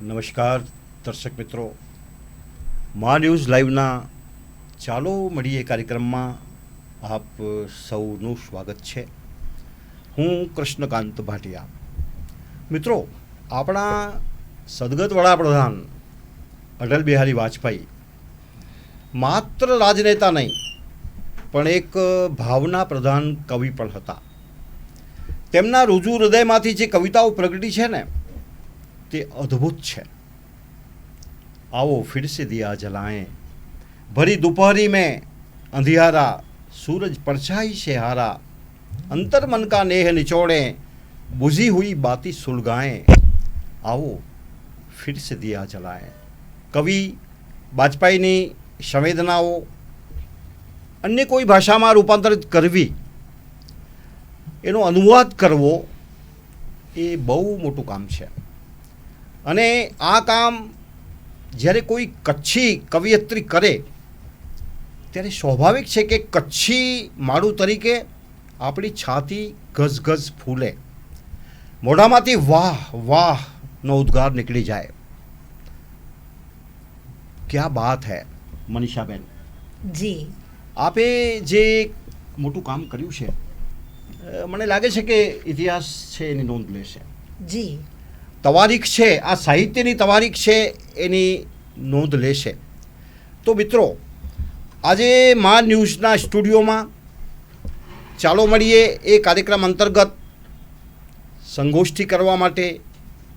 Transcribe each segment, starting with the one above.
નમસ્કાર દર્શક મિત્રો, મા ન્યૂઝ લાઈવના ચાલો મળીએ કાર્યક્રમમાં આપ સૌનું સ્વાગત છે. હું કૃષ્ણકાંત ભાટિયા. મિત્રો, આપણા સદગત વડાપ્રધાન અટલ બિહારી વાજપેયી માત્ર રાજનેતા નહીં પણ એક ભાવના પ્રધાન કવિ પણ હતા. તેમના રુજુ હૃદયમાંથી જે કવિતાઓ પ્રગટી છે ને તે અદ્ભુત છે. आओ फिर से दिया जलाएं, भरी दोपहरी में अंधियारा, सूरज परछाई से हारा, अंतर मन का नेह निचोड़ें, बुझी हुई बाती सुलगाएं, आओ फिर से दिया जलाएं. कवि वाजपेयीની સંવેદનાઓ અન્ય કોઈ ભાષામાં રૂપાંતરિત કરવી, એનો અનુવાદ કરવો એ બહુ મોટું કામ છે. અને આ કામ જ્યારે કોઈ કચ્છી કવિયત્રી કરે ત્યારે સ્વાભાવિક છે કે કચ્છી માળું તરીકે આપણી છાતી ગઝગઝ ફૂલે, મોઢામાંથી વાહ વાહનો ઉદ્ગાર નીકળી જાય. ક્યાં બાત હૈ મનીષાબેન, જી આપે જે મોટું કામ કર્યું છે, મને લાગે છે કે ઇતિહાસ છે એની નોંધ લેશે. જી તવારીખ છે, આ સાહિત્યની તવારીખ છે એની નોંધ લેશે. તો મિત્રો, આજે મા ન્યૂઝના સ્ટુડિયોમાં ચાલો મળીએ એ કાર્યક્રમ અંતર્ગત સંગોષ્ઠી કરવા માટે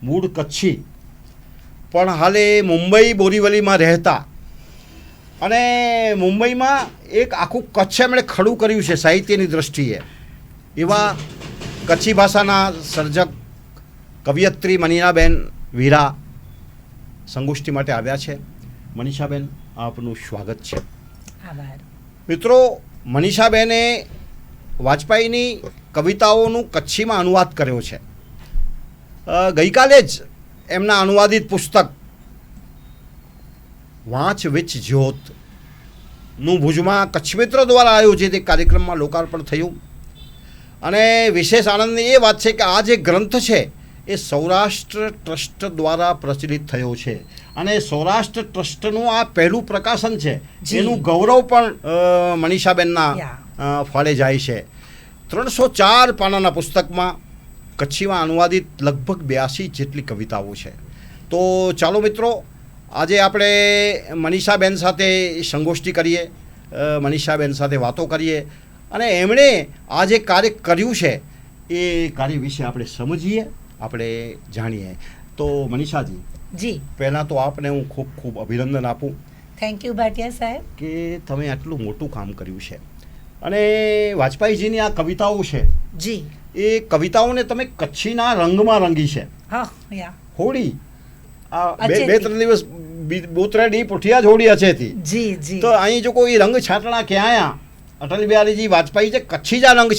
મૂળ કચ્છી પણ હાલે મુંબઈ બોરીવલીમાં રહેતા અને મુંબઈમાં એક આખું કચ્છ એમણે ખડું કર્યું છે સાહિત્યની દ્રષ્ટિએ, એવા કચ્છી ભાષાના સર્જક કવિયત્રી મનીષાબેન વીરા સંગોષ્ઠી માટે આવ્યા છે. મનીષાબેન, આપનું સ્વાગત છે. આભાર. મિત્રો, મનીષાબેને વાજપેયીની કવિતાઓનું કચ્છીમાં અનુવાદ કર્યો છે. ગઈકાલે જ એમના અનુવાદિત પુસ્તક વાંચ વિચ જ્યોતનું ભુજમાં કચ્છ મિત્ર દ્વારા આયોજિત એક કાર્યક્રમમાં લોકાર્પણ થયું. અને વિશેષ આનંદની એ વાત છે કે આ જે ગ્રંથ છે એ સૌરાષ્ટ્ર ટ્રસ્ટ દ્વારા પ્રચલિત થયો છે અને સૌરાષ્ટ્ર ટ્રસ્ટનું આ પહેલું પ્રકાશન છે. એનું ગૌરવ પણ મનીષાબેનના ફાળે જાય છે. 304 પાનાના પુસ્તકમાં કચ્છીમાં અનુવાદિત લગભગ 82 જેટલી કવિતાઓ છે. તો ચાલો મિત્રો, આજે આપણે મનીષાબેન સાથે સંગોષ્ઠી કરીએ, મનીષાબેન સાથે વાતો કરીએ અને એમણે આ જે કાર્ય કર્યું છે એ કાર્ય વિશે આપણે સમજીએ, આપણે જાણીએ. તો મનીષાજી, જી પહેલાં તો આપને હું ખૂબ ખૂબ અભિનંદન આપું. થેન્ક યુ ભાટિયા સાહેબ કે તમે આટલું મોટું કામ કર્યું છે. અને વાજપેયીજીની આ કવિતાઓ છે, જી એ કવિતાઓને તમે કચ્છીના રંગમાં રંગી છે. હા યા હોળી આ બે 3 દિવસ બોતરાડી પુઠિયા જ હોળી અચેતી. જી જી તો અહીં જો કોઈ રંગ છાટણા ક્યાં આયા, અટલ બિહારીજી વાજपेयी જે कच्छी जा रंग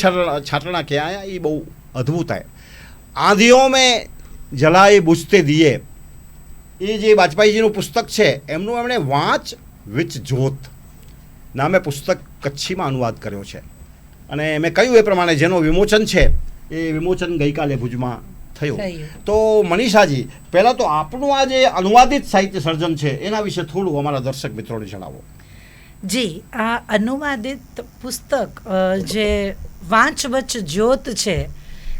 छाटना क्या आया, ये बहुत अद्भुत है. आंधियों में जलाए बुझते दिए, એ જે વાજપેયીજીનું પુસ્તક છે એમનું એમણે વાંચ વિચ જ્યોત નામે પુસ્તક કચ્છીમાં અનુવાદ કર્યો છે. અને મેં કહ્યું એ પ્રમાણે જેનો વિમોચન છે એ વિમોચન ગઈકાલે ભુજમાં થયું. તો મનીષાજી, પહેલાં તો આપણું આ જે અનુવાદિત સાહિત્ય સર્જન છે એના વિશે થોડું અમારા દર્શક મિત્રોને જણાવો. જી, આ અનુવાદિત પુસ્તક જે વાંચ વચ જ્યોત છે,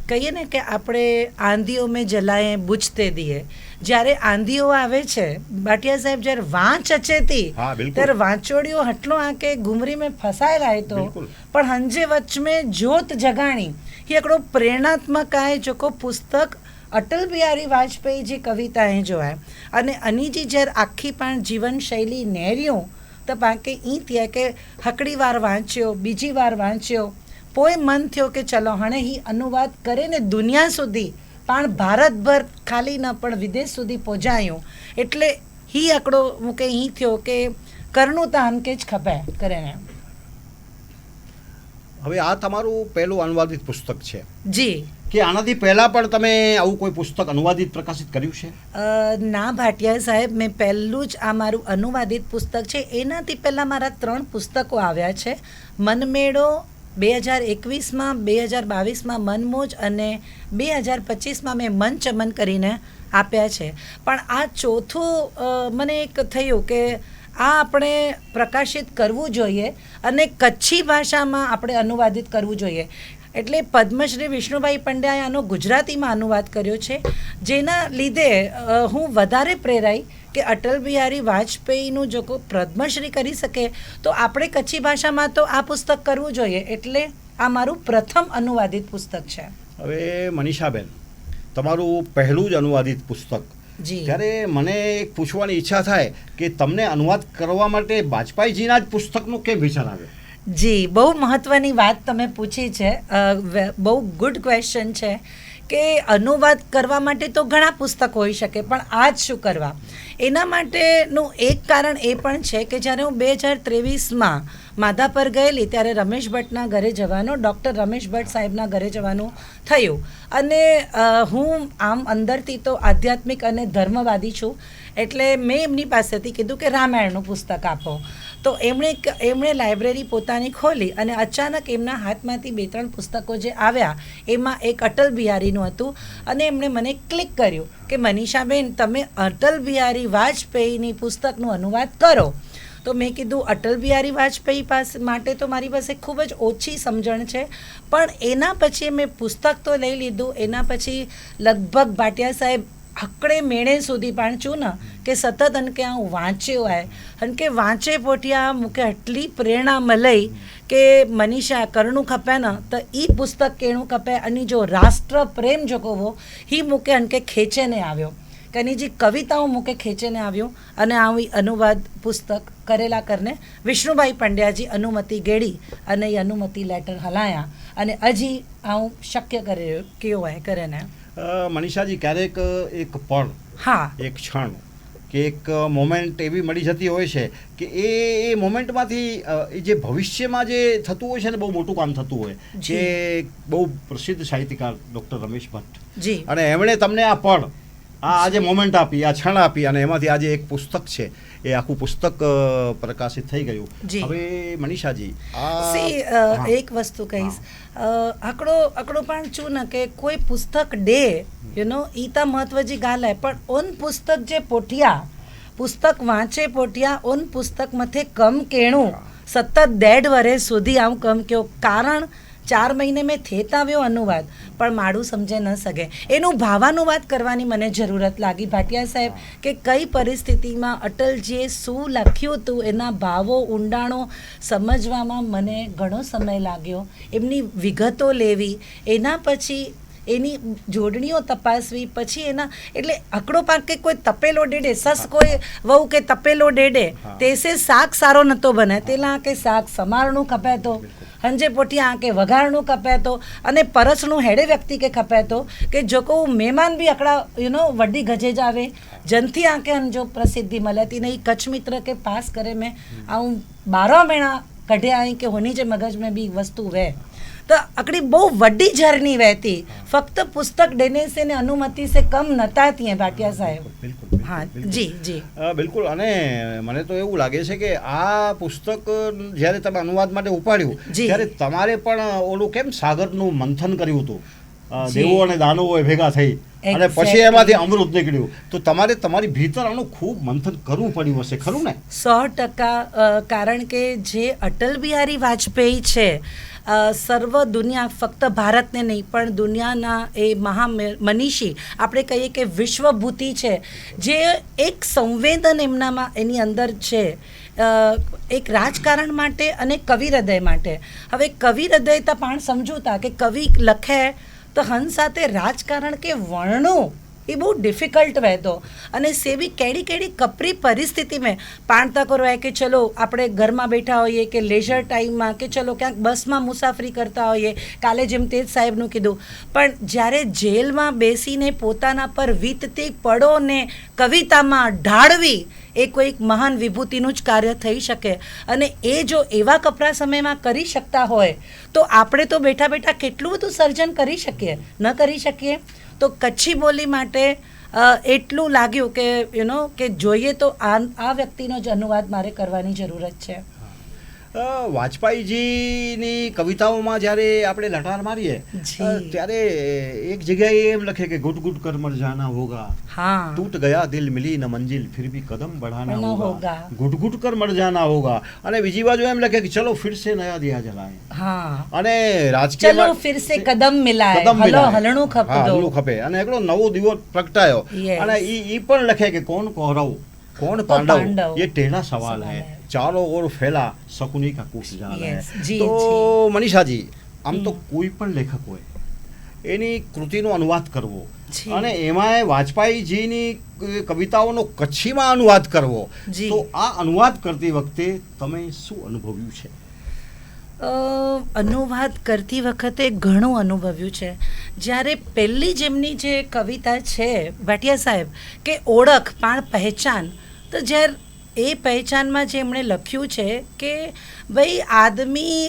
કહીએ ને કે આપણે આંધીઓ મેં જલાએ બુझते દિએ. જ્યારે આંધીઓ આવે છે ભાટિયા સાહેબ, જ્યારે વાંચ અચેતી ત્યારે વાંચોડિયો હટલો આંકે घुमरी में फंसाए रहे तो पण हंजे वच में ज्योत जगाणी. ये हिकिड़ो प्रेरणात्मक आहे जेको पुस्तक अटल बिहारी वाजपेयी जी कविताएं जो आहे. अने अनी जी જ્યારે આખી પણ જીવનશૈલી નેર્યું તો પાકે ई थिया કે હકડી વાર વાંચ્યો, બીજી વાર વાંચ્યો, પોએ મન થયો કે ચલો હણે ही अनुवाद करे ने दुनिया સુધી પણ ભારતભર ખાલી ન પણ વિદેશ સુધી પહોંચાયું. એટલે ही આંકડો મૂકે ही થયો કે કરનું તો હનકે જ ખપે કરે ને. હવે આ તમારું પહેલું અનુવાદિત પુસ્તક છે જી, કે આનાથી પહેલાં પણ તમે આવું કોઈ પુસ્તક અનુવાદિત પ્રકાશિત કર્યું છે? ના ભાટિયા સાહેબ, મેં પહેલું જ આ મારું અનુવાદિત પુસ્તક છે. એનાથી પહેલાં મારા 3 પુસ્તકો આવ્યા છે. મનમેળો 2021માં, 2022માં મનમોજ અને 2025માં મેં મન ચમન કરીને આપ્યા છે. પણ આ ચોથું મને એક થયું કે આ આપણે પ્રકાશિત કરવું જોઈએ અને કચ્છી ભાષામાં આપણે અનુવાદિત કરવું જોઈએ. એટલે પદ્મશ્રી વિષ્ણુભાઈ પંડ્યાએ આનો ગુજરાતીમાં અનુવાદ કર્યો છે, જેના લીધે હું વધારે પ્રેરાઈ કે અટલ બિહારી વાજપેયીનું જો કોઈ પદ્મશ્રી કરી શકે તો આપણે કચ્છી ભાષામાં તો આ પુસ્તક કરવું જોઈએ. એટલે આ મારું પ્રથમ અનુવાદિત પુસ્તક છે. હવે મનીષાબેન, તમારું પહેલું જ અનુવાદિત પુસ્તક, જી, ત્યારે મને એક પૂછવાની ઈચ્છા થાય કે તમને અનુવાદ કરવા માટે વાજપેયીજીના જ પુસ્તકનો કેમ વિચાર આવ્યો? જી, બહુ મહત્ત્વની વાત તમે પૂછી છે. બહુ ગુડ ક્વેશ્ચન છે કે અનુવાદ કરવા માટે તો ઘણા પુસ્તક હોઈ શકે, પણ આ જ શું કરવા? એના માટેનું એક કારણ એ પણ છે કે જ્યારે હું 2023માં માધાપર ગયેલી ત્યારે રમેશ ભટ્ટના ઘરે જવાનું, ડૉક્ટર રમેશ ભટ્ટ સાહેબના ઘરે જવાનું થયું. અને હું આમ અંદરથી તો આધ્યાત્મિક અને ધર્મવાદી છું, એટલે મેં એમની પાસેથી કીધું કે રામાયણનું પુસ્તક આપો. તો એમણે લાઇબ્રેરી પોતાની ખોલી અને અચાનક એમના હાથમાંથી 2-3 પુસ્તકો જે આવ્યા એમાં એક અટલ બિહારીનું હતું અને એમણે મને ક્લિક કર્યું કે મનીષાબેન, તમે અટલ બિહારી વાજપેયીની પુસ્તકનું અનુવાદ કરો. તો મેં કીધું અટલ બિહારી વાજપેયી માટે તો મારી પાસે ખૂબ જ ઓછી સમજણ છે, પણ એના પછી મેં પુસ્તક તો લઈ લીધું. એના પછી લગભગ ભાટિયા સાહેબ હકડે મેળે સુધી પણ છું ને કે સતત અનકે હું વાંચ્યો હોય અને કે વાંચે પોઠિયા મૂકે આટલી પ્રેરણા મળે કે મનીષા કરણું ખપે ને તો એ પુસ્તક કેણું ખપે અને જો રાષ્ટ્ર પ્રેમ જો કહો એ મૂકે અનકે ખેંચેને આવ્યો. કનીજી કવિતાઓ મૂકે ખેંચીને આવ્યું અને આવી અનુવાદ પુસ્તક કરેલા કરને વિષ્ણુભાઈ પંડ્યાજી અનુમતિ ગેડી અને એ અનુમતિ લેટર હલાયા અને હજી આવું શક્ય કર્યો કેવો હોય કરે ને. મનીષાજી, ક્યારેક એક પળ, હા, એક ક્ષણ કે એક મોમેન્ટ એવી મળી જતી હોય છે કે એ મોમેન્ટમાંથી એ જે ભવિષ્યમાં જે થતું હોય છે ને બહુ મોટું કામ થતું હોય કે બહુ પ્રસિદ્ધ સાહિત્યકાર ડૉક્ટર રમેશ ભટ્ટ જી, અને એમણે તમને આ પળ, આજે મોમેન્ટ આપી, આ ક્ષણ આપી અને એમાંથી આજે એક પુસ્તક છે, એ આખું પુસ્તક પ્રકાશિત થઈ ગયું. હવે મનીષાજી, એક વસ્તુ કહીશ, આકડો પણ છું ને કે કોઈ પુસ્તક ડે ઈતા મહત્વજી ગાલ હે, પણ ઓન પુસ્તક જે પોઠિયા પુસ્તક વાંચે પોઠિયા ઓન પુસ્તક મથે કમ કેણું સતત 1.5 વર્ષ સુધી આવું કમ કયો. કારણ 4 મહિને મેં થેત આવ્યો અનુવાદ, પણ મારું સમજે ન શકે. એનું ભાવાનુવાદ કરવાની મને જરૂરત લાગી ભાટિયા સાહેબ કે કઈ પરિસ્થિતિમાં અટલજીએ શું લખ્યું હતું, એના ભાવો ઊંડાણો સમજવામાં મને ઘણો સમય લાગ્યો. એમની વિગતો લેવી, એના પછી એની જોડણીઓ તપાસવી, પછી એના એટલે અકડો પાક કે કોઈ તપેલો ડેડે સસ કોઈ વહુ કે તપેલો ડેડે તેસે શાક સારો નહોતો બને, તેલા કે શાક સમારણું ખપે તો હંજે પોઠિયા આંકે વઘારણું ખપે તો અને પરસણું હેડે વ્યક્તિ કે ખપે તો કે જો કહું મહેમાન બી અકड़ा વડી ગજે જાવે જનથી આંકે જો प्रसिद्धि મળે ती नहीं कच्छ मित्र के पास करे मैं आऊँ 12 महीना कढ़े आई के होनी जे मगज में भी वस्तु वे तो अकड़ी बहु वड्डी जर्नी वहती फक्त पुस्तक देने से ने अनुमति से कम नता थी भाटिया साहेब. બિલકુલ. હા, જી જી બિલકુલ. અને મને તો એવું લાગે છે કે આ પુસ્તક જ્યારે તમે અનુવાદ માટે ઉપાડ્યું ત્યારે તમારે પણ ઓલું કેમ સાગરનું મંથન કર્યું હતું, દેવો અને દાનવો ભેગા થઈ અને પછી એમાંથી અમૃત નીકળ્યું, તો તમારે તમારી ભીતર આનું ખૂબ મંથન કરવું પડ્યું હશે, ખરું ને? 100%. કારણ કે જે અટલ બિહારી વાજપેયી છે, સર્વ દુનિયા ફક્ત ભારતને નહીં પણ દુનિયાના એ મનીષી આપણે કહીએ કે વિશ્વભૂતિ છે, જે એક સંવેદન એમનામાં એની અંદર છે, એક રાજકારણ માટે અને કવિ હૃદય માટે. હવે કવિ હૃદય તો પણ સમજૂતા કે કવિ લખે તો હન સાથે રાજકારણ કે વર્ણો એ બહુ ડિફિકલ્ટ વહેતો અને સેવી કેડી કેડી કપરી પરિસ્થિતિ મેં પાણતા કરો કે ચલો આપણે ઘરમાં બેઠા હોઈએ કે લેઝર ટાઈમમાં કે ચલો ક્યાંક બસમાં મુસાફરી કરતા હોઈએ, કાલે જેમ તેજ સાહેબનું કીધું, પણ જ્યારે જેલમાં બેસીને પોતાના પર વીતતી પળોને કવિતામાં ઢાળવી એ કોઈક મહાન વિભૂતિનું જ કાર્ય થઈ શકે. અને એ જો એવા કપરા સમયમાં કરી શકતા હોય તો આપણે તો બેઠા બેઠા કેટલું બધું સર્જન કરી શકીએ, ન કરી શકીએ? તો કચ્છી બોલી માટે એટલું લાગ્યું કે કે જોઈએ તો આ વ્યક્તિનો જ અનુવાદ મારે કરવાની જરૂરત છે. વાજપેયીજીની કવિતાઓમાં જ્યારે આપણે લટાર મારીએ જી. ત્યારે એક જગ્યાએ એમ લખે કે ગુટ ગુટ કર મર જાના હોગા, હા टूट गया दिल मिली न मंजिल फिर भी कदम बढ़ाना बढ़ाना होगा, होगा। घुट घुट कर मर जाना होगा। અને બીજી બાજુ એમ લખે કે ચલો ફિર સે નયા દિયા જલાએ, હા અને રાજકીય ચલો ફિર સે કદમ મિલાય, કદમ હલો મિલાય. હલણું હા, ખપદો. હલણું ખપે. અને એકડો નવો દીવો પ્રગટાયો Yes. અને ઈ પણ લખે કે કોણ કૌરવ કોણ પાંડવ, પાંડવ. ये टेढ़ा सवाल है, है। चारों ओर फैला शकुनी का कुश जाल है। Yes, જી, તો જી. મનીષાજી, આમ તો કોઈ પણ લેખક હોય એની કૃતિનો અનુવાદ કરવો જી. અને એમાંય વાજપેયીજીની કવિતાઓનો કચ્છીમાં અનુવાદ કરવો, જી. તો આ અનુવાદ કરતી વખતે તમે શું અનુભવ્યું છે? અનુવાદ કરતી વખતે ઘણું અનુભવ્યું છે. જ્યારે પહેલી જેમની જે કવિતા છે ભાટિયા સાહેબ કે ઓળખ પણ પહેચાન, તો જ્યારે એ પહેચાનમાં જે એમણે લખ્યું છે કે ભાઈ આદમી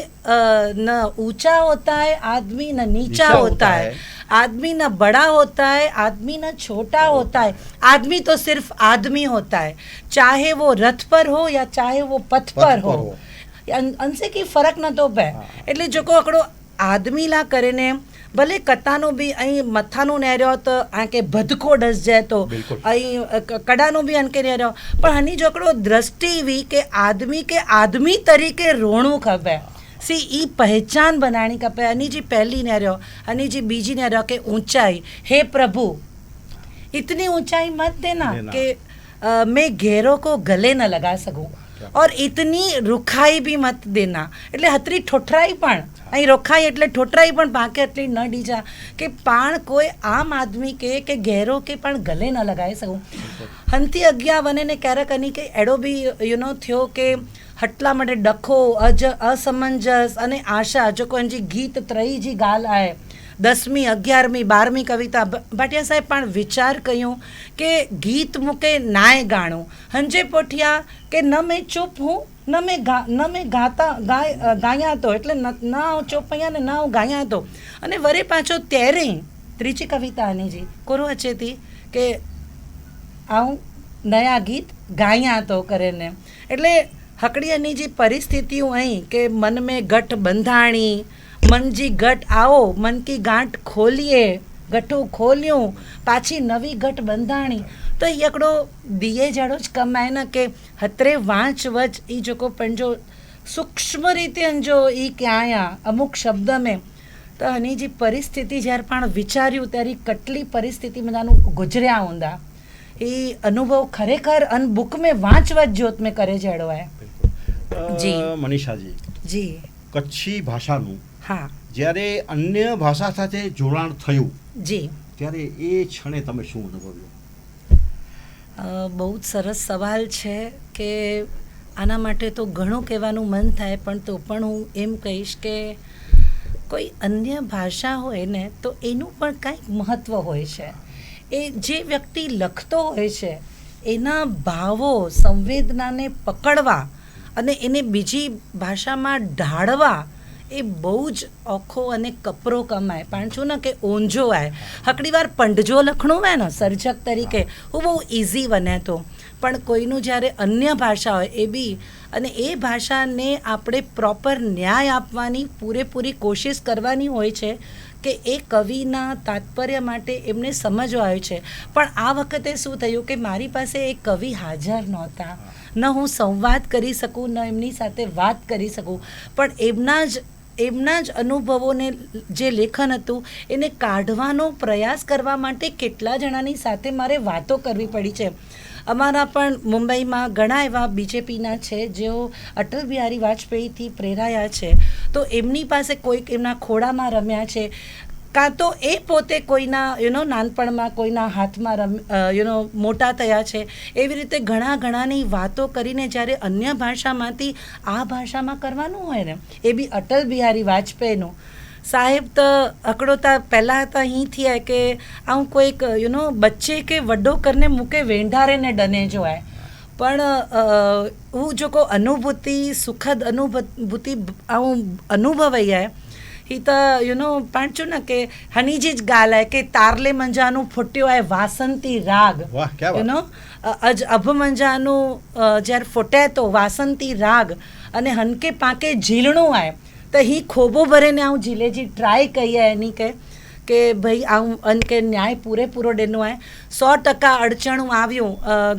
ન ઊંચા હોતા है, आदमी न नीचा होता है, आदमी न बड़ा होता है, आदमी न छोटा होता है, आदमी तो सिर्फ आदमी होता है, चाहे वो रथ पर हो या चाहे वो पथ पर हो, અંશે કી ફરક નતો પે. એટલે જો કો આકડો આદમી લા કરે ને ભલે કતાનો બી અહીં મથાનું ને રહ્યો તો આંકે ભદકો ડસ જાય તો બિલકુલ. અહીં કડાનો બી અનકે ને રહ્યો, પણ હની જો આકડો દ્રષ્ટિ વી કે આદમી તરીકે રોણું ખપે, સી ઈ પહેચાન બનાણી ખપે. હની जी પહેલી ને રહ્યો, હની जी બીજી ને રહ્યો કે ઊંચાઈ, હે પ્રભુ इतनी ऊंचाई मत देना कि मैं घेरों को गले न लगा सकूं, और इतनी रुखाई भी मत देना. એટલે હતરી ઠોઠરાઈ પણ અહીં રોખાઈ એટલે ઠોઠરાઈ પણ પાકે એટલી ન ડીજા કે પાણ કોઈ આમ આદમી કે ઘેરો કે પણ ગલે ન લગાવી શકું. હંતી અગિયા વને ને ક્યારેક અની કે એડો બી યુનો થયો કે હટલા માટે ડખો અસમંજસ અને આશા જો કોઈ ગીત ત્રયી જી ગાલ આય 10મી 11મી 12મી કવિતા ભાટિયા સાહેબ પણ વિચાર કર્યું કે ગીત મૂકે નાય ગાણું હંજે પોઠિયા કે ન મેં ચૂપ હું ન મેં ગાયા તો એટલે ના હું ચૂપ અહીંયા ને ના હું ગાયા તો. અને વરે પાછો ત્યારે ત્રીજી કવિતા આની જી કોરો અચેતી કે આવું નયા ગીત ગાયા તો કરે ને. એટલે હકડીયાની જે પરિસ્થિતિઓ અહીં કે મન મેં ગઠ બંધાણી, मन जी गट आओ, मन की गांठ खोलिए, गठું ખોલ્યું, પાછી નવી ગઠ બંધાણી. તો એ એકડો દિયે જાડો જ કમાય ને કે હતરે વાંચ વચ એ જોકો પણ જો સૂક્ષ્મ રીતે જો એ ક્યાંયા અમુક શબ્દ મેં તો હની જે પરિસ્થિતિ જ્યારે પણ વિચાર્યું ત્યારે કેટલી પરિસ્થિતિ બધાનું ગુજર્યા ઊંધા એ અનુભવ ખરેખર અન બુક મેં વાંચવા જ જોત મેં કરે જાડો હે. જી મનીષાજી, જી કચ્છી ભાષાનું હા જ્યારે અન્ય ભાષા સાથે જોડાણ થયું જી ત્યારે એ ક્ષણે તમે શું અનુભવ્યું? બહુ જ સરસ સવાલ છે કે આના માટે તો ઘણું કહેવાનું મન થાય, પણ તો પણ હું એમ કહીશ કે કોઈ અન્ય ભાષા હોય ને તો એનું પણ કાંઈક મહત્ત્વ હોય છે. એ જે વ્યક્તિ લખતો હોય છે એના ભાવો સંવેદનાને પકડવા અને એને બીજી ભાષામાં ઢાળવા એ બહુ જ ઓખો અને કપરો કમાય. પણ છું ને કે ઓંજો આય હકડી વાર પંડજો લખણું હોય ને સર્જક તરીકે હું બહુ ઇઝી બને તો, પણ કોઈનું જ્યારે અન્ય ભાષા હોય એ બી અને એ ભાષાને આપણે પ્રોપર ન્યાય આપવાની પૂરેપૂરી કોશિશ કરવાની હોય છે કે એ કવિના તાત્પર્ય માટે એમને સમજવા આવ્યું છે. પણ આ વખતે શું થયું કે મારી પાસે એ કવિ હાજર નહોતા, ન હું સંવાદ કરી શકું ન એમની સાથે વાત કરી શકું, પણ એમના જ અનુભવોને જે લેખન હતું એને કાઢવાનો પ્રયાસ કરવા માટે કેટલા જણાની સાથે મારે વાતો કરવી પડી છે. અમારા પણ મુંબઈમાં ઘણા એવા બીજેપીના છે જેઓ અટલ બિહારી વાજપેયીથી પ્રેરાયા છે, તો એમની પાસે કોઈક એમના ખોળામાં રમ્યા છે, કાં તો એ પોતે કોઈના નાનપણમાં કોઈના હાથમાં મોટા થયા છે. એવી રીતે ઘણાની વાતો કરીને જ્યારે અન્ય ભાષામાંથી આ ભાષામાં કરવાનું હોય ને એ બી અટલ બિહારી વાજપેયીનું સાહેબ તો અકડોતા પહેલાં હતા અહીંથી આય કે આવું કોઈક બચ્ચે કે વડો કરને મૂકે વેંઢારે ને ડને જોવાય. પણ હું જો કોઈ અનુભૂતિ સુખદ અનુભૂતિ આવું અનુભવાઈ જાય ही त पण છું ને કે હનીજી જ ગાલ आहे કે તારલે મંજાનું ફૂટ્યો आहे વાસંતી રાગ વાહ ક્યાં વાત અજ અભ મંજાનું જ્યારે ફૂટે તો વાસંતી રાગ અને હનકે પાંકે ઝીલણું आहे त ही ખોબો ભરીને આવું ઝીલેજી ટ્રાય કહીએ એની કે ભાઈ આવું અનકે ન્યાય પૂરેપૂરો ॾिनो आहे 100% અડચણું આવ્યું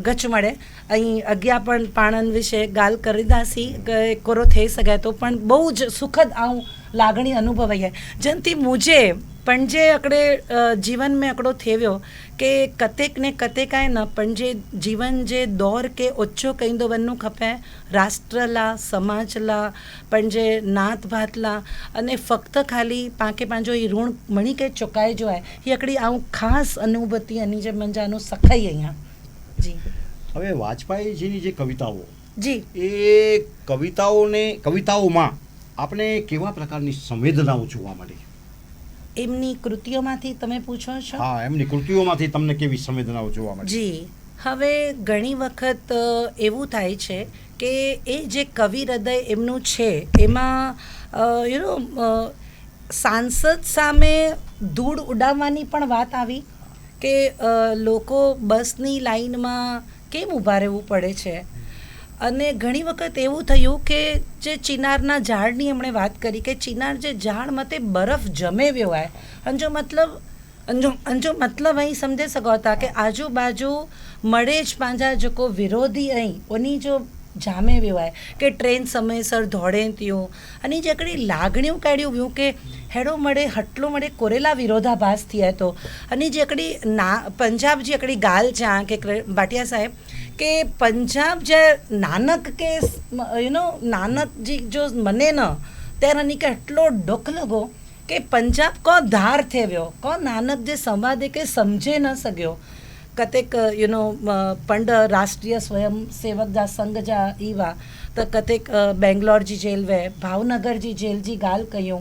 ગચ મળે અહીં અગિયા પણ પાણન વિશે ગાલ કરીદાસી કે કોરો થઈ સઘे તો પણ બહુ જ સુખદ આવું લાગણી અનુભવાઈ आहे જનથી મુझे પણ જે અકડે જીવન में અકડો થેવ્યો કે કતેક ને કતેક आहे न પણ જે જીવન જે દौर के ઓછો કહીंदो વञणो खपे રાષ્ટ્ર ला સમાજ ला પણ જે નાત ભાત ला અને ફક્ત ખાલી પાંકે પાંજો એ ઋણ મણી કે ચુકાઈ જો आहे એ અકડી આવું ખાસ અનુભૂતિ અને જે મંજાનું સખાઈ અહીંયા જી હવે વાજપેયીજીની જે કવિતાઓ જી એ કવિતાઓમાં આપણે કેવા પ્રકારની સંવેદનાઓ જોવા મળી? એમની કૃતિઓમાંથી તમે પૂછો છો? હા, એમની કૃતિઓમાંથી તમને કેવી સંવેદનાઓ જોવા મળી? જી હવે ઘણી વખત એવું થાય છે કે એ જે કવિ હૃદય એમનું છે એમાં સાંસદ સામે ધૂળ ઉડાવવાની પણ વાત આવી કે લોકો બસની લાઈનમાં કેમ ઊભા રહેવું પડે છે અને ઘણી વખત એવું થયું કે જે ચિનારના ઝાડની એમણે વાત કરી કે ચિનાર જે ઝાડ મતે બરફ જમે વ્યો आहे અંજો મતલબ અહીં સમझे सघो था कि आजू बाजू मड़े ज पंहिंजा जेको विरोधी અહીં उन्ही जो જામે वियो आहे કે ટ્રેન સમયસર દોડે थियो અને જે हिकिड़ी લાગણીઓ કાઢ્યું वियूं કે हेड़ो मड़े हटलो मड़े कोरेला विरोधाभास थिए तो અને જે हिकिड़ी पंजाब जी हिकिड़ी ॻाल्हि चवां की भाटिया साहिब કે પંજાબ જે નાનક કે નાનક જી જો મને ન ત્યારે ની કે એટલો ડોખ લગો કે પંજાબ કો ધાર થેવ્યો કો નાનક જે સંવાદે કે સમજે ન સગ્યો કતેક पंड राष्ट्रीय स्वयं सेवक जा संघ जा ईवा त कतेक बेंगलोर जी जेल वे भावनगर जी जेल जी ॻाल्हि कयूं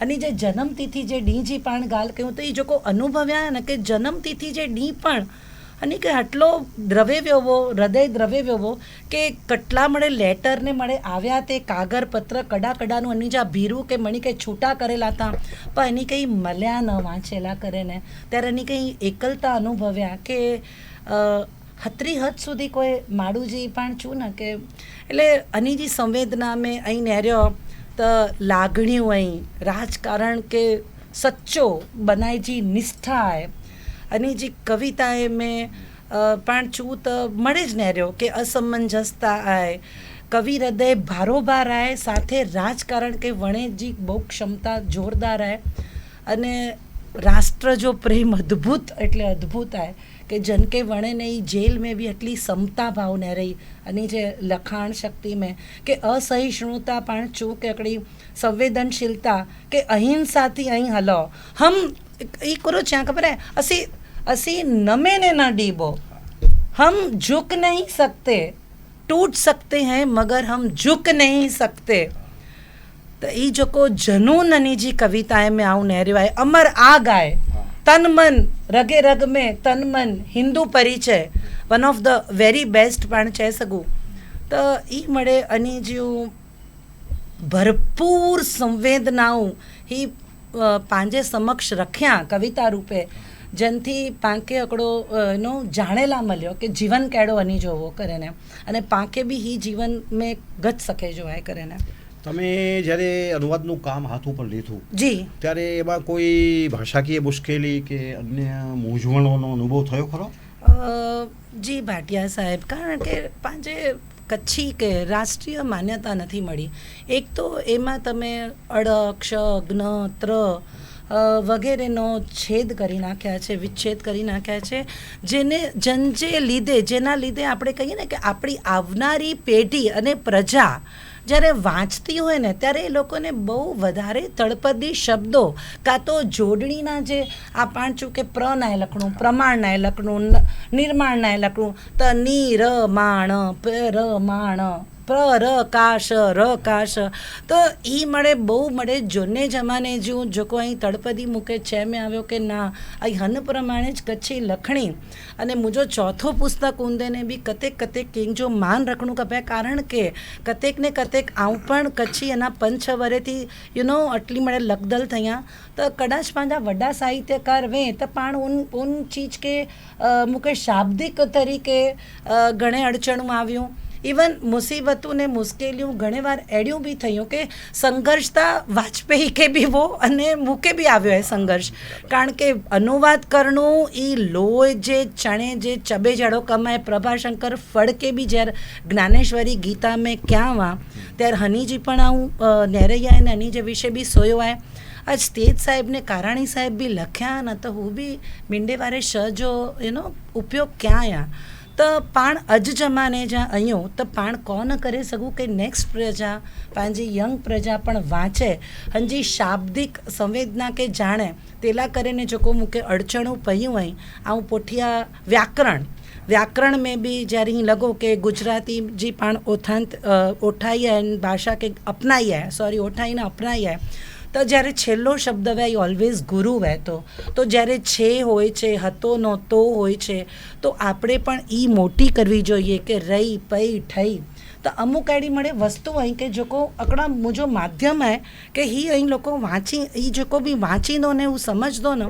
અને જે જન્મતિથિ જે ॾींहं जी पाण ॻाल्हि कयूं त ई जेको अनुभव्या न કે જન્મતિથિ જે ॾींहुं પણ અને કે આટલો દ્રવે વિયો હો હૃદય દ્રવે વિયો હો કે કેટલા મળે લેટરને મળે આવ્યા તે કાગર પત્ર કડાનું એની જા ભીરું કે મણી કંઈ છૂટા કરેલા હતા પણ એની કંઈ મળ્યા ન વાંચેલા કરે ને ત્યારે એની કંઈ એકલતા અનુભવ્યા કે હતરી હદ સુધી કોઈ માડુજી પણ છું ને કે એટલે આની જે સંવેદના મેં અહીં નેર્યો તો લાગણીઓ અહીં રાજકારણ કે સચ્ચો બનાય जी નિષ્ઠા आहे અને જે કવિતાએ મેં પણ છું તો મળે જ ને રહ્યો કે અસમંજસતા આય કવિ હૃદય ભારોભાર આય સાથે રાજકારણ કે વણે જી બહુ ક્ષમતા જોરદાર આય અને રાષ્ટ્ર જો પ્રેમ અદ્ભુત એટલે અદ્ભુત આય કે જનકે વણે ને એ જેલ में भी એટલી સમતા ભાવ ને રહી અને જે લખાણ શક્તિ में કે અસહિષ્ણુતા પણ છું કે એકડી સંવેદનશીલતા કે અહિંસાથી અહીં હલો હમ એ કરો ત્યાં ખબર હે असी नमे ने न डीबो हम झुक नहीं सकते टूट सकते हैं मगर हम झुक नहीं सकते तो ई जोको जनून अनी जी कविताएं में आऊं नहरियो आहे अमर आग आहे तन मन रगे रग में तन मन हिंदू परिचय one of the very best पण चई सघूं तो ई मळे अनी जूं भरपूर संवेदनाऊं ही पंहिंजे समक्ष रखिया कविता रूपे जनथी पांके अकड़ो जाणेला मळ्यो के जीवन केड़ो वनी जोवो करे ने अने पांके बी ही जीवन में गच सके जो है करे ने તમે જ્યારે અનુવાદનું કામ હાથ ઉપર લીધું જી ત્યારે એમાં કોઈ ભાષાકીય મુશ્કેલી કે અન્ય મૂંઝવણોનો અનુભવ થયો ખરો? જી ભાટિયા સાહેબ કારણ કે પાંજે કચ્છી કે રાષ્ટ્રીય માન્યતા નથી મળી એક તો એમાં તમે અડક શ જ્ઞ ત્ર વગેરેનો છેદ કરી નાખ્યા છે વિચ્છેદ કરી નાખ્યા છે જેના લીધે આપણે કહીએ ને કે આપણી આવનારી પેઢી અને પ્રજા જ્યારે વાંચતી હોય ને ત્યારે એ લોકોને બહુ વધારે તળપદી શબ્દો કાં તો જોડણીના જે આ પાંચું કે પ્રનાય લખણું પ્રમાણનાય લખણું નિર્માણનાય લખણું તો નિરમાણ પ્રમાણ ર કાશ ર કાશ તો એ મળે બહુ મળે જોને જમાને જો જોકો અહીં તળપદી મૂકે છે મેં આવ્યો કે ના અહીં હન પ્રમાણે જ કચ્છી લખણી અને મુજો ચોથો પુસ્તક ઊંદેને બી કતેક કિંગ જો માન રખણું કપે કારણ કે કતેક ને કતેક આવું પણ કચ્છી એના 5-6 વર્ષથી આટલી મળે લકદલ થયા તો કદાચ પાંજા વડા સાહિત્યકાર વે તો પણ ઉન ચીજ કે મૂકે શાબ્દિક તરીકે ઘણે અડચણું આવ્યું ઇવન મુસીબતું ને મુશ્કેલીઓ ઘણી વાર એડિયું બી થયું કે સંઘર્ષતા વાજપેયી કે બી વો અને મૂકે બી આવ્યો એ સંઘર્ષ કારણ કે અનુવાદ કરનું એ લોય જે ચણે જે ચબે જડો કમાય પ્રભાશંકર ફડકે બી જ્યારે જ્ઞાનેશ્વરી ગીતા મેં ક્યાં વા ત્યારે હનીજી પણ આવું નેરૈયા અને હની જે વિશે બી સોયો આય આજ તેજ સાહેબ ને કારાણી સાહેબ બી લખ્યા ન તો હું બી મીંડેવારે શ જો ઉપયોગ ક્યાં આયા તો પાણ અજ જમાને જ્યાં અહીંયા તો પાણ કોણ કરી શકું કે નેક્સ્ટ પ્રજા પાંજી યંગ પ્રજા પણ વાંચે હંજી શાબ્દિક સંવેદના કે જાણે તેલા કરીને જોકો મૂકે અડચણું પયું અહીં આવું પોઠિયા व्याकरण में भी જ્યારે અહીં લગો કે ગુજરાતી जी पाण ओठाई है भाषा के अपनाई है सॉरी ओठाई ने अपनाई है તો જ્યારે છેલ્લો શબ્દ હોય એ ઓલવેઝ ગુરુ વહેતો તો જ્યારે છે હોય છે હતો નહોતો હોય છે તો આપણે પણ એ મોટી કરવી જોઈએ કે રહી પઈ ઠઈ તો અમુક એડી મળે વસ્તુ અહીં કે જોકો અકડા મુજો માધ્યમ હે કે ही અહીં લોકો વાંચી એ જોકો બી વાંચી દો ને એવું સમજ દો ને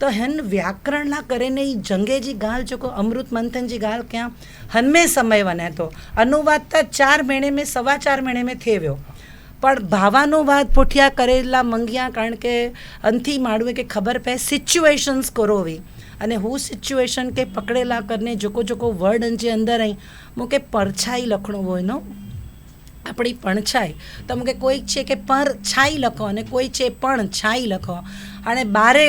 તો હન વ્યાકરણ ના કરે ને એ જંગેજી ગાલ જોકો અમૃત મંથન जी गाल क्या हन में समय वने तो अनुवाद था 4 महीने में 4.25 महीने में थे व्यो પણ ભાવાનુવાદ પોઠિયા કરેલા મંગ્યા કારણ કે અંથી માડવે કે ખબર પે સિચ્યુએશન્સ કરોવી અને હું સિચ્યુએશન કે પકડેલા કરને જોકો વર્ડ અંજે અંદર અહીં મૂકે પરછાઈ લખણું હોય નો આપણી પણછાઈ તો મૂકે કોઈક છે કે પર છાઈ લખો અને કોઈ છે પણ છાઈ લખો અને બારે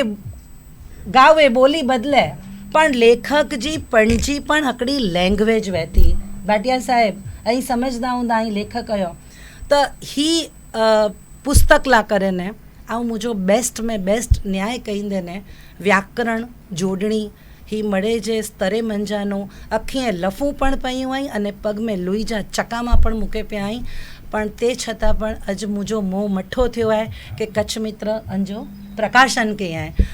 ગાવે બોલી બદલે પણ લેખકજી પણજી પણ હકડી લેંગ્વેજ વહેતી ભાટિયા સાહેબ અહીં સમજદા હું અહીં લેખક કયો તો ही पुस्तक ला करे ने आऊँ मुझो बेस्ट में बेस्ट न्याय कही देने व्याकरण जोड़नी ही मळे जे स्तरे मंजानो अखीए लफूं पण पयूं आई अने पग में लुईजा चकामा पण मूके पिया आई पण ते छतां पण अज मुझो मोह मठो थयो है कि कच्छ मित्र अंजो प्रकाशन के आए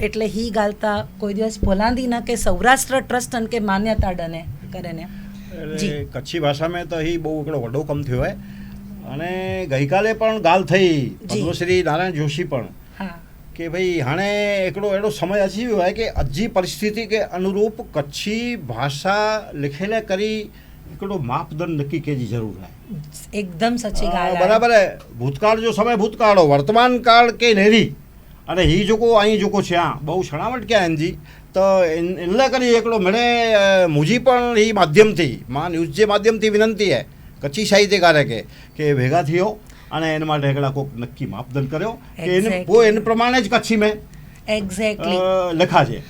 એટલે ही गालता कोई दिवस भोलांदी न के सौराष्ट्र ट्रस्ट अन के मान्यता डने करे ने जी कच्छी भाषा में तो ही बहु एकड़ो वड्डो कम थयो है અને ગઈકાલે પણ ગાલ થઈ પદ્મશ્રી નારાયણ જોશી પણ કે ભાઈ હાણે એકડો એડો સમય અચી વિયો है कि अजी परिस्थिति के अनुरूप कच्छी भाषा लिखेले करी एकड़ो मापदंड नक्की केजी जरूर है एकदम सच्ची गाल बराबर है भूतकाल जो समय भूतकाल हो वर्तमान काल के नेरी अने ही जोको અહીં જોકો છે આ બહુ છણાવટ ક્યાં એનજી તો એટલે કરી એકડો મને મુજી પણ ही માધ્યમથી માં ન્યૂઝ જે માધ્યમથી વિનંતી है કચ્છી સાહિત્યકારે કે ભેગા થયો અને એના માટે એકલા કોઈક નક્કી માપદંડ કર્યો કે એને પ્રમાણે જ કચ્છી મેં એક્ઝેક્ટલી લખા છે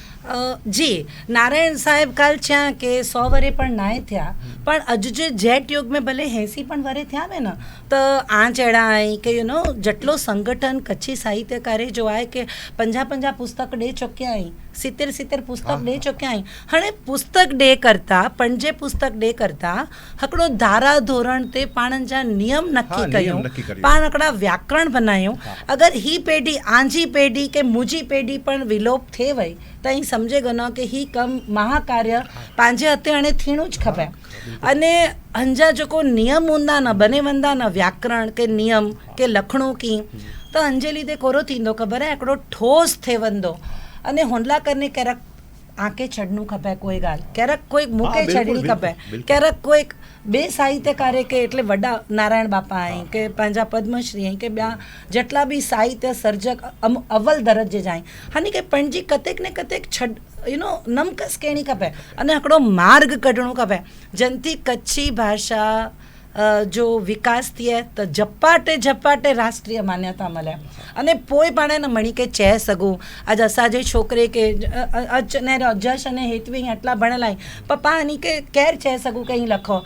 जी नारायण साहेब काल छा के 100 वरे पण नाय थया पण अज जे जेट युग में भले 80 पण वरे थया वे न तो आ चढ़ाई के जटलो संगठन कच्छी साहित्यकारे जो आए के 50 पुस्तक डे चुक्या आई 70 पुस्तक डे चुक्या आई हणे पुस्तक डे करता पंजे पुस्तक डे करता हकड़ो धारा धोरण ते पाणन जा नियम नक्की कयो पाण हकड़ा व्याकरण बनायो अगर ही पेढ़ी आंजी पेढ़ी के मुजी पेढ़ी पण विलोप थे वई त અહીં સમજે ગનો કે ही कम महाकार्य પાંજે હતે અને થીણું જ ખપે અને અંજા જોકો નિયમ ઊંदा न बने वंदा न व्याकरण के नियम के लखणों की तो अंजे लीधे कोरो थींदो ख़बर है हिकिड़ो ठोस थे वंदो अने हुनला करने क्यारक आंके छॾणु खपे कोई ॻाल्हि क्यारक कोई मूंखे छॾणी खपे क्यारक कोई बे साहित्यकारे के एटले वॾा नारायण बापा आई के पंहिंजा पद्मश्री आई के ॿिया जेटला बि साहित्य सर्जक अव्वल दर्जे जा आई हानी के पंहिंजी कतेक ने कतेक छॾ नमकस कहिणी खपे अने हिकिड़ो मार्ग कढणो खपे जंती कच्छी भाषा जो विकास थिए तो झपाटे राष्ट्रीय मान्यता मळे अने पोइ पाणे न मणी के चए सघूं अज असांजे छोकिरे के जश अने हेतवी आटला भणेला पप्पा हनी के केर चए सघूं कहीं लखो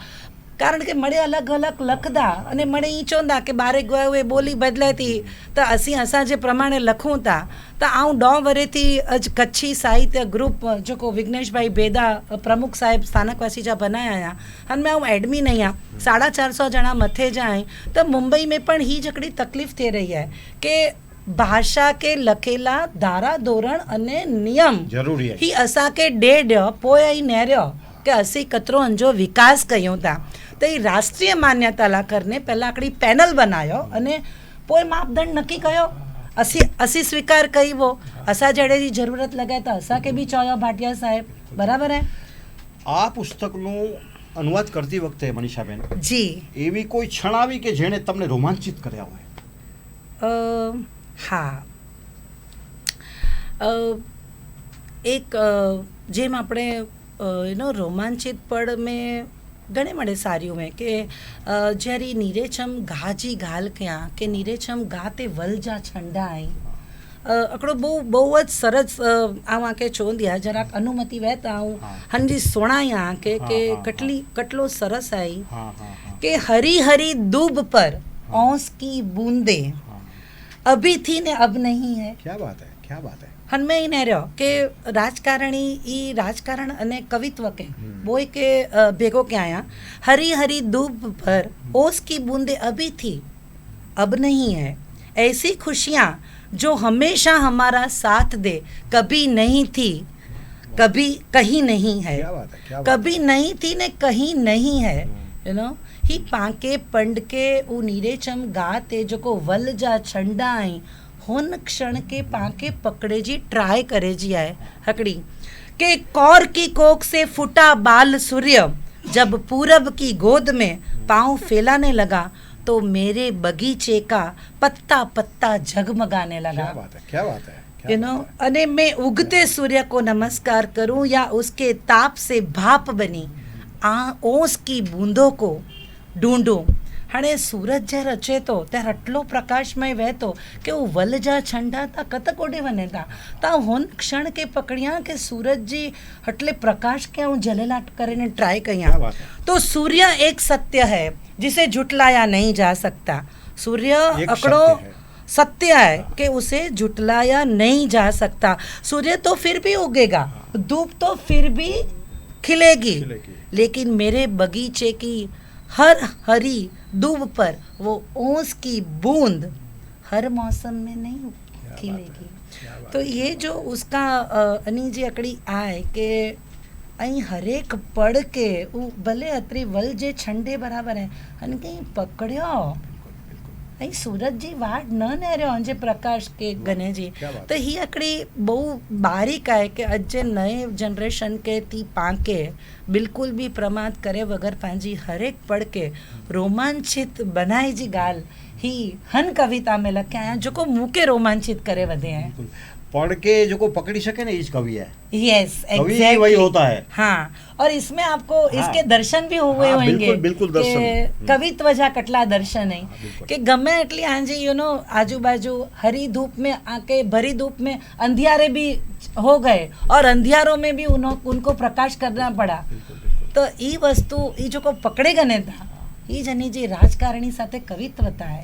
કારણ કે મળે अलग अलग લખતા અને મળે ઈ ચોંदा કે બારે ગયો એ બોલી બદલાતી તો असां जे प्रमाणे लखूं था तो आऊं 9 वरेथी अज कच्छी साहित्य ग्रुप जो को विघ्नेश भाई बेदा प्रमुख साहेब स्थानकवासी जा बनाया आया अने मैं आऊं एडमिन आया 450 जना मथे जाए तो मुंबई में पण ही जकड़ी तकलीफ थी रही है कि भाषा के लखेला धारा धोरण अने नियम जरूरी है ही असां के डेड पोया ही नेर्यो कि असी कतरो अंजो विकास कयूं था तो ये राष्ट्रीय मान्यता लाकर ने पहला आकड़ी पैनल बनायो अने पोए मापदंड नक्की कयो असी स्वीकार कई वो असा जड़े जी जरूरत लगे तो असा के भी चौयो भाटिया साहेब बराबर है આ પુસ્તકનું અનુવાદ કરતી વખતે મનીષાબેન जी એવી કોઈ ક્ષણ આવી કે જેણે તમને રોમાંચિત કર્યા હોય? हाँ एक जेम આપણે એનો રોમાંચિત પળ મેં ઘણે મળે સાર્યું મેં કે જ્યારે નીરેછમ ગાજી ગાલ ક્યાં કે નીરેછમ ગાતે વલજા છંડાઈ અકડો બહુ જ સરસ આવા કે ચોંદ્યા જરાક અનુમતિ વહેતા હું હંજી સોણાયા કે કટલો સરસ आई કે હરી હરી दूब पर औंस की बूंदे अभी थी ने अब नहीं है क्या बात है, क्या बात है. हनमें ही नहीं रहो कि राजकारणी ई राजकारण अने कवित्व के बोय के भेगो के आया हरी हरी दूब पर ओस की बूंदे अभी थी अब नहीं है ऐसी खुशियाँ जो हमेशा हमारा साथ दे कभी नहीं थी कभी कहीं नहीं है क्या बात है, क्या बात कभी नहीं थी ने कहीं नहीं है यू नो ही पाके पंड के उ नीरेचम गाते जो को वल जा छंडाई होन क्षण के पाके पकड़े जी ट्राई करे जी आए हकड़ी के कौर की कोख से फूटा बाल सूर्य जब पूरब की गोद में पाँव फैलाने लगा तो मेरे बगीचे का पत्ता पत्ता झगमगाने लगा. क्या बात है, क्या बात है, क्या यू नो अने मैं उगते सूर्य को नमस्कार करूं या उसके ताप से भाप बनी ओस की बूंदों को ढूंढूं. हाणे सूरज जे रचे तो त्यारे आटलो प्रकाशमय वहेतो के वो वलजा छंडाता कत कोडे वने था ता होन क्षण के पकड़िया के सूरज जी हटले प्रकाश के हूँ जलेला करीने ट्राई करिया क्या बात है. तो सूर्य एक सत्य है जिसे झुटलाया नहीं जा सकता. सूर्य एक अकड़ो सत्य है. सत्य है कि उसे झुटलाया नहीं जा सकता. सूर्य तो फिर भी उगेगा, धूप तो फिर भी खिलेगी, लेकिन मेरे बगीचे की हर हरी दूब पर वो ओस की बूंद हर मौसम में नहीं खिलेगी. तो ये जो उसका अनी जी अकड़ी आए के અહીં હરેક પડ કે ભલે અત્રી વલ જે છંડે બરાબર હે અને કંઈ પકડ્યો અહીં सूरज वाट न नेर्यो अंजे प्रकाश के गने जी तो ही अकड़ी बहु बारीक है कि अजे नए जनरेशन के ती पाके बिल्कुल भी प्रमाद करे वगर पांजी हरेक पढ़ के रोमांचित बनाई जी गाल ही हन कविता में लखे आया जो को मुँह के रोमांचित करे वधे हैं पढ़ के जो को पकड़ी सके ना इस कवि है. यस कवि वही होता है. हाँ और इसमें आपको इसके दर्शन भी हुए होंगे. बिल्कुल दर्शन कवित्व जा कटला दर्शन है कि गमे एटली आंजी यू नो आजू बाजू हरी धूप में आके भरी धूप में अंधियारे भी हो गए और अंधियारों में भी उनको प्रकाश करना पड़ा. तो ई वस्तु ई जो को पकड़े गने था ई जनी जी राजकारणी साथे कवित्वता है.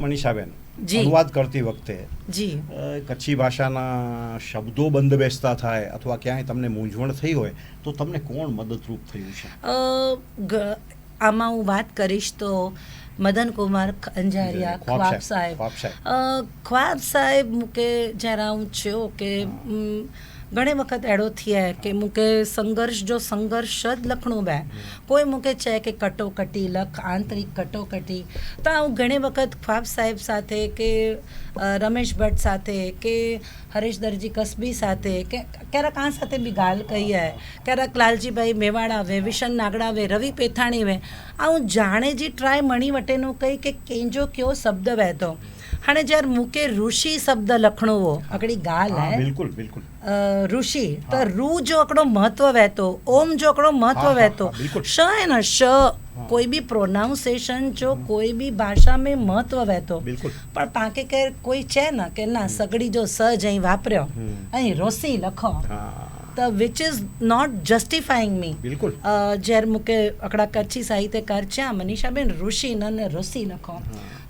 મનીષાબેન જી. અનુવાદ કરતી વખતે जी કચ્છી ભાષાના શબ્દો બંધ બેસતા થાય અથવા ક્યાંય તમને મૂંઝવણ થઈ હોય તો તમને કોણ મદદરૂપ થયું છે? આમાં હું વાત કરીશ તો મદન કુમાર અંજારિયા ખ્વાબ સાહેબ ખ્વાબ સાહેબ મૂકે જ્યારે હું થયો કે घणे वक्त अड़ो थिया है कि मूंखे संघर्ष जो संघर्ष लखणो बे कोई मूंखे चए कि कटोकटी लख आंतरिक कटोकटी तो हूँ घणे वक्त ख्वाब साहेब साथे के रमेश भट्ट साथे के हरीश दरजी कसबी साथे के क्यारक आ साथे भी गाल कही है क्यारक लालजी भाई मेवाड़ा वे विशन नागड़ा वे रवि पेथाणी वे हूँ जाने जी ट्राय मणी वटेनो कही कि केंजो क्यों शब्द वहतो हाँ जर मूंखे ऋषि शब्द लखणो हो अकड़ी गाल है बिल्कुल बिल्कुल ऋषि तो रू जो अकड़ो महत्व वहतो ओम जो अकड़ो महत्व वहतो श है ना श कोई भी प्रोनाउंसिएशन जो कोई भी भाषा में महत्व वहतो पर पाके के कोई चे ना के ना सगड़ी जो स जई वापर्यो अहीं रोसी लखो त विच इज़ नॉट जस्टिफाइंग मी બિલકુલ જ્યારે મૂકે અકડા કચ્છી સાહિત્યકાર છે મનીષાબેન ઋષિ ને રસી લખો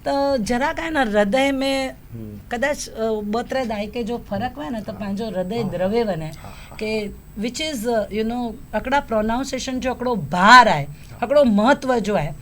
તો જરાક એના હૃદય में કદાચ 32 દાયકે જો ફરક હોય ને તો પાંજો હૃદય દ્રવે બને કે विच इज़ यू नो अकड़ा प्रोनाउंसिएशन जो अकड़ो भार आहे अकड़ो महत्व जो आहे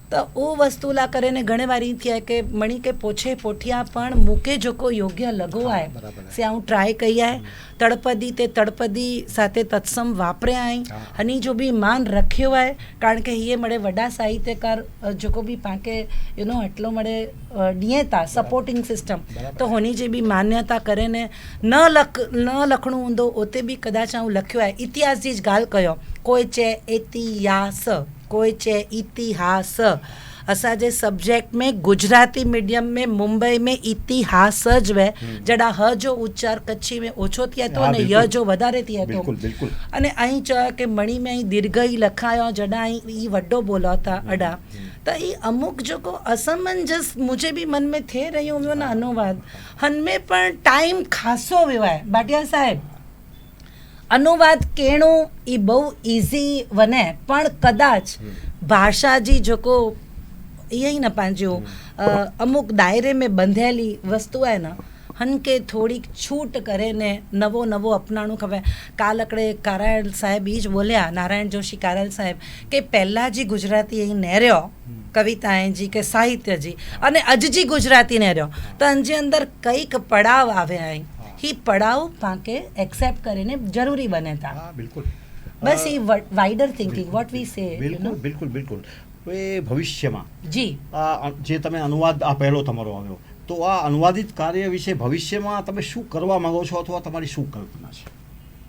तो वो वस्तु ला करे ने घणे वारी थी आहे के मणी के पोछे पोठिया पण मूके जोको योग्य लगो आहे से आऊं ट्राय कई आहे तड़पदी ते तड़पदी साथे तत्सम वापरे आई हनी जो भी मान रख्यो आहे कारण के ये मळे वडा साहित्यकार जोको भी पाके यू नो एटलो मळे ॾिए था सपोर्टिंग सिस्टम तो होनी जे भी मान्यता करे ने न लखणो हूंदो उते भी कदाच आऊं लख्यो आहे इतिहास जी ज ॻाल्हि कयो कोई चए इतिहास कोई चए इतिहास असांजे सब्जेक्ट में गुजराती मीडियम में मुंबई में इतिहास ज वे जॾा ह जो उच्चार कच्छी में ओछो थिए तो अने य जो वधारे थिए तो બિલકુલ બિલકુલ अने अहीं चयो के मणी में अहीं दीर्घ ई लखायो जॾा ई वड्डो बोलो था अड़ा तो ई अमुक जो असमंजस मुझे भी मन में थे रहियो हुयो ना अनुवाद हनमें पण टाइम खासो वियो आहे भाटिया साहेब अनुवाद केणो ई बहु इजी वने पण कदाच भाषा जी जोको यही न पंहिंजो अमुक दायरे में बंधेली वस्तु आहे न हन के थोड़ी छूट करे ने नवो नवो अपनाणो खपे काल अकड़े कारायल साहेब ई ज बोलिया नारायण जोशी कारायल साहेब के पहला जी गुजराती અહીં નેર્યો કવિતાएं जी के साहित्य जी अने अज जी गुजराती નેર્યો तो अंजे अंदर कईक पड़ाव आवे आई ही पड़ाव पाके एक्सेप्ट કરીને જરૂરી બને તા હા બિલકુલ બસ ઈ વાઇડર થિંકિંગ વોટ વી સે બિલકુલ બિલકુલ બિલકુલ એ ભવિષ્યમાં જી જે તમે અનુવાદ આ પહેલો તમારો આવ્યો તો આ અનુવાદિત કાર્ય વિશે ભવિષ્યમાં તમે શું કરવા માંગો છો અથવા તમારી શું કલ્પના છે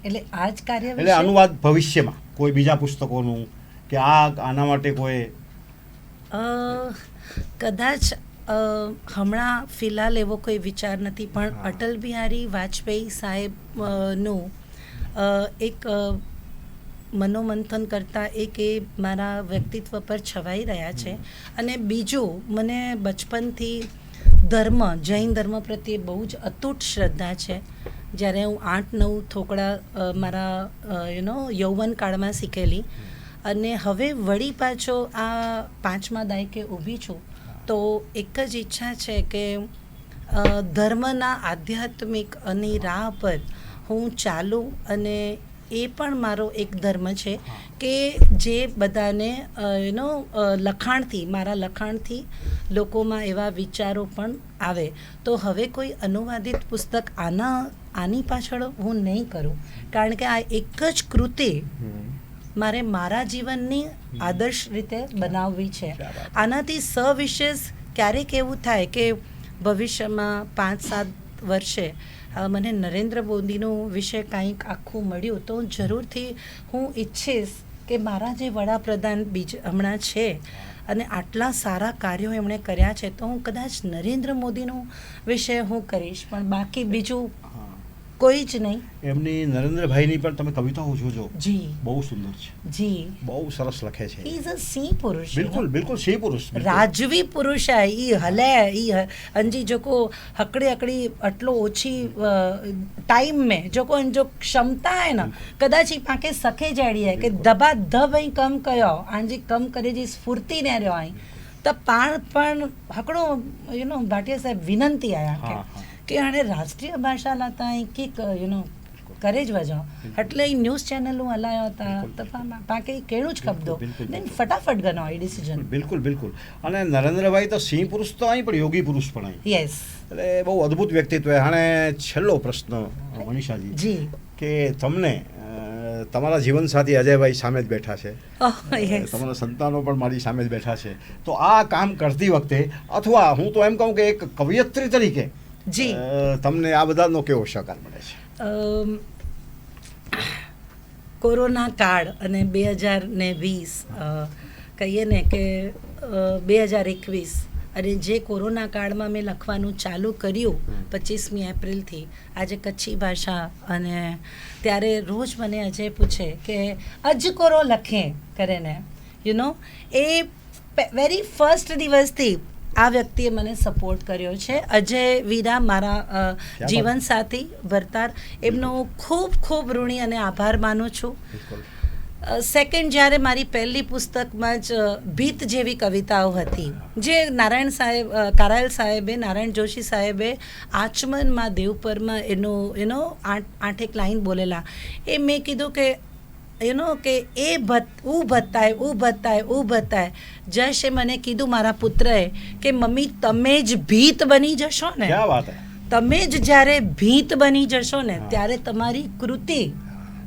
એટલે આ જ કાર્ય એટલે વિશે અનુવાદ ભવિષ્યમાં કોઈ બીજા પુસ્તકોનું કે આના માટે કોઈ કદાચ હમણાં ફિલહાલ એવો કોઈ વિચાર નથી પણ અટલ બિહારી વાજપેયી સાહેબનું એક મનોમંથન કરતાં એક એ મારા વ્યક્તિત્વ પર છવાઈ રહ્યા છે અને બીજું મને બચપનથી ધર્મ જૈન ધર્મ પ્રત્યે બહુ જ અતૂટ શ્રદ્ધા છે જ્યારે હું 8-9 થોકડા મારા યુ નો યૌવન કાળમાં શીખેલી અને હવે વળી પાછો આ 5મા દાયકે ઊભી છું તો એક જ ઈચ્છા છે કે ધર્મના આધ્યાત્મિક અને રાહ પર હું ચાલું અને એ પણ મારો એક ધર્મ છે કે જે બધાને યુ નો લખાણથી મારા લખાણથી લોકોમાં એવા વિચારો પણ આવે તો હવે કોઈ અનુવાદિત પુસ્તક આની પાછળ હું નહીં કરું કારણ કે આ એક જ કૃતિ મારે મારા જીવનની આદર્શ રીતે બનાવવી છે આનાથી સવિશેષ ક્યારેક એવું થાય કે ભવિષ્યમાં 5-7 વર્ષે મને નરેન્દ્ર મોદીનું વિશે કંઈક આખું મળ્યું તો જરૂરથી હું ઈચ્છીશ કે મારા જે વડાપ્રધાન હમણાં છે અને આટલા સારા કાર્યો એમણે કર્યા છે તો હું કદાચ નરેન્દ્ર મોદીનું વિશે હું કરીશ પણ બાકી બીજું કોઈ જ નહીં એમની નરેન્દ્રભાઈની પણ તમે કવિતાઓ જોજો જી બહુ સુંદર છે જી બહુ સરસ લખે છે હી ઇઝ અ સિંહ પુરુષ બિલકુલ બિલકુલ સિંહ પુરુષ રાજવી પુરુષ आहे ई हले ई अंजी जोको हकड़ी हकड़ी अटलो ओछी टाइम में जोको जो क्षमता है ना कदाच ई पाके सखे जड़ी है कि दबा दब ही कम कयो आंजी कम करे जी स्फूर्ति ने रहो आई त पण हकड़ो यू नो भाटिया साहेब विनंती आया કે હાणे રાષ્ટ્રીય ભાષા લાતા અહીં કીક યુ નો કરે જ વજો એટલે એ ન્યૂઝ ચેનલું હલાયો હતા તો પાકે કેણું જ કબદો ને ફટાફટ ગનો એ ડિસિઝન બિલકુલ બિલકુલ અને નરેન્દ્રભાઈ તો સિંહ પુરુષ તો અહીં પણ યોગી પુરુષ પણ અહીં યસ એટલે બહુ અદ્ભુત વ્યક્તિત્વ હાણે છેલ્લો પ્રશ્ન મનીષાજી જી કે તમને તમારા જીવનસાથી અજયભાઈ સામે જ બેઠા છે તમારા સંતાનો પણ મારી સામે જ બેઠા છે તો આ કામ કરતી વખતે અથવા હું તો એમ કહું કે એક કવિયત્રી તરીકે જી તમને આ બધાનો કેવો સહકાર મળે છે કોરોના કાળ અને 2020 કહીએ ને કે 2021 અને જે કોરોના કાળમાં મેં લખવાનું ચાલુ કર્યું 25મી એપ્રિલથી આજે કચ્છી ભાષા અને ત્યારે રોજ મને અજય પૂછે કે અજકોરો લખે કરે ને you know A very first દિવસથી આ વ્યક્તિએ મને સપોર્ટ કર્યો છે. અજય વીરા મારા જીવનસાથી ભરતાર, એમનો ખૂબ ખૂબ ઋણી અને આભાર માનું છું. સેકન્ડ, જ્યારે મારી પહેલી પુસ્તકમાં જ ભીત જેવી કવિતાઓ હતી, જે કારાયલ સાહેબે, નારાયણ જોશી સાહેબે આચમનમાં દેવપરમાં એનો 8 લાઈન બોલેલા, એ મેં કીધું કે કે ऊ ભત્તાય જશે મને કીધું મારા પુત્રએ કે મમ્મી તમે જ ભીત બની જશો ને, તમે જ જ્યારે ભીત બની જશો ને ત્યારે તમારી કૃતિ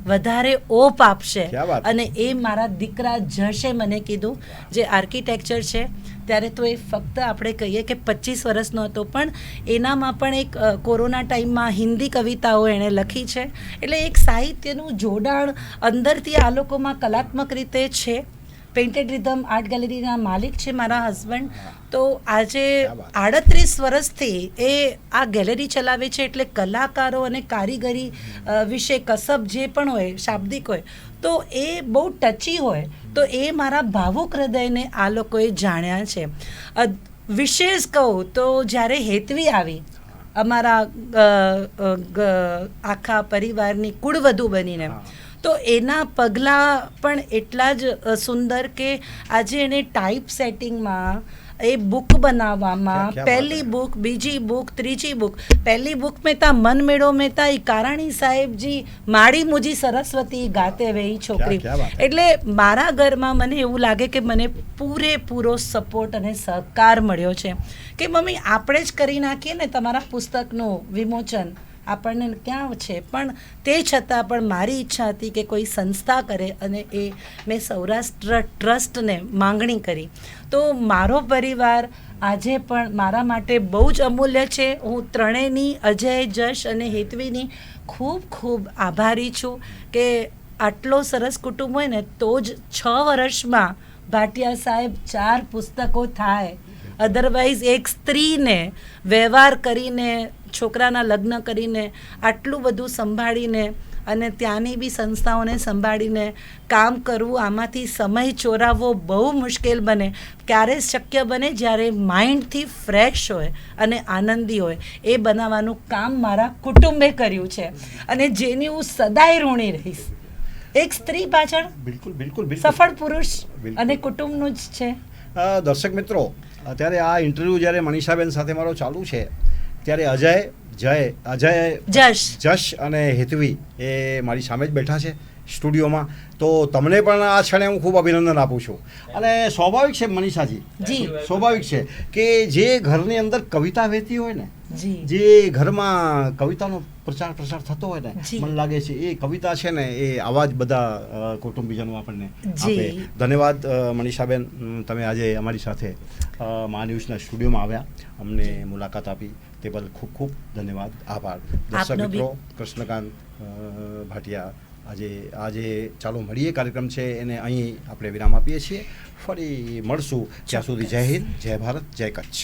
વધારે ઓપ આપશે. અને એ મારા દીકરા જશે મને કીધું, જે આર્કિટેક્ચર છે. ત્યારે તો એ ફક્ત આપણે કહીએ કે 25 વર્ષનો હતો, પણ એનામાં પણ એક કોરોના ટાઈમમાં હિન્દી કવિતાઓ એણે લખી છે. એટલે એક સાહિત્યનું જોડાણ અંદરથી આ લોકોમાં કલાત્મક રીતે છે. પેઇન્ટેડ રિધમ આર્ટ ગેલેરીના માલિક છે મારા હસબન્ડ. તો આજે 38 વર્ષથી એ આ ગેલેરી ચલાવે છે. એટલે કલાકારો અને કારીગરી વિશે કસબ જે પણ હોય, શાબ્દિક હોય, તો એ બહુ ટચી હોય. તો એ મારા ભાવુક હૃદયને આ લોકોએ જાણ્યા છે. વિશેષ કહું તો જ્યારે હેતવી આવી અમારા આખા પરિવારની કુળવધુ બનીને, તો એના પગલાં પણ એટલા જ સુંદર કે આજે એને ટાઈપ સેટિંગમાં, એ બુક બનાવવામાં, પહેલી બુક, બીજી બુક, ત્રીજી બુક. પહેલી બુક में था मन मेड़ो में था કારાણી સાહેબજી માડી મુજી સરસ્વતી ગાતે વહી છોકરી. એટલે મારા ઘરમાં મને એવું લાગે કે મને પૂરેપૂરો સપોર્ટ અને સહકાર મળ્યો છે કે મમ્મી આપણે જ કરી નાખીએ ને તમારા પુસ્તકનું વિમોચન, આપણને ક્યાં છે. પણ તે છતાં પણ મારી ઈચ્છા હતી કે કોઈ સંસ્થા કરે, અને એ મેં સૌરાષ્ટ્ર ટ્રસ્ટને માંગણી કરી. તો મારો પરિવાર આજે પણ મારા માટે બહુ જ અમૂલ્ય છે. હું ત્રણેયની, અજય, જશ અને હેતવીની ખૂબ ખૂબ આભારી છું કે આટલો સરસ કુટુંબ હોય ને તો જ 6 વર્ષમાં ભાટિયા સાહેબ 4 પુસ્તકો થાય. અધરવાઇઝ એક સ્ત્રીને વ્યવહાર કરીને, છોકરાના લગ્ન કરીને, આટલું બધું સંભાળીને અને ત્યાંની બી સંસ્થાઓને સંભાળીને કામ કરવું, આમાંથી સમય ચોરાવવો બહુ મુશ્કેલ બને. ક્યારે શક્ય બને જ્યારે માઇન્ડથી ફ્રેશ હોય અને આનંદી હોય. એ બનાવવાનું કામ મારા કુટુંબે કર્યું છે, અને જેની હું સદાય ઋણી રહીશ. એક સ્ત્રી પાછળ બિલકુલ સફળ પુરુષ અને કુટુંબનું જ છે. દર્શક મિત્રો, અત્યારે આ ઇન્ટરવ્યૂ જ્યારે મનીષાબેન સાથે મારો ચાલુ છે, ત્યારે જશ અને હેતવી એ મારી સામે જ બેઠા છે સ્ટુડિયોમાં. તો તમને પણ આ ક્ષણે હું ખૂબ અભિનંદન આપું છું. અને સ્વાભાવિક છે મનીષાજી, સ્વાભાવિક છે કે જે ઘરની અંદર કવિતા વહેતી હોય ને, જે ઘરમાં કવિતાનો પ્રચાર પ્રસાર થતો હોય ને, મને લાગે છે એ કવિતા છે ને એ આવા જ બધા કુટુંબીજનો આપણને આપે. ધન્યવાદ મનીષાબેન, તમે આજે અમારી સાથે મા ન્યૂઝના સ્ટુડિયોમાં આવ્યા, અમને મુલાકાત આપી તે બદલ ખૂબ ખૂબ ધન્યવાદ, આભાર. દર્શક મિત્રો, કૃષ્ણકાંત ભાટિયા આજે ચાલો મળીએ કાર્યક્રમ છે એને અહીં આપણે વિરામ આપીએ છીએ. ફરી મળશું. ત્યાં સુધી જય હિન્દ, જય ભારત, જય કચ્છ.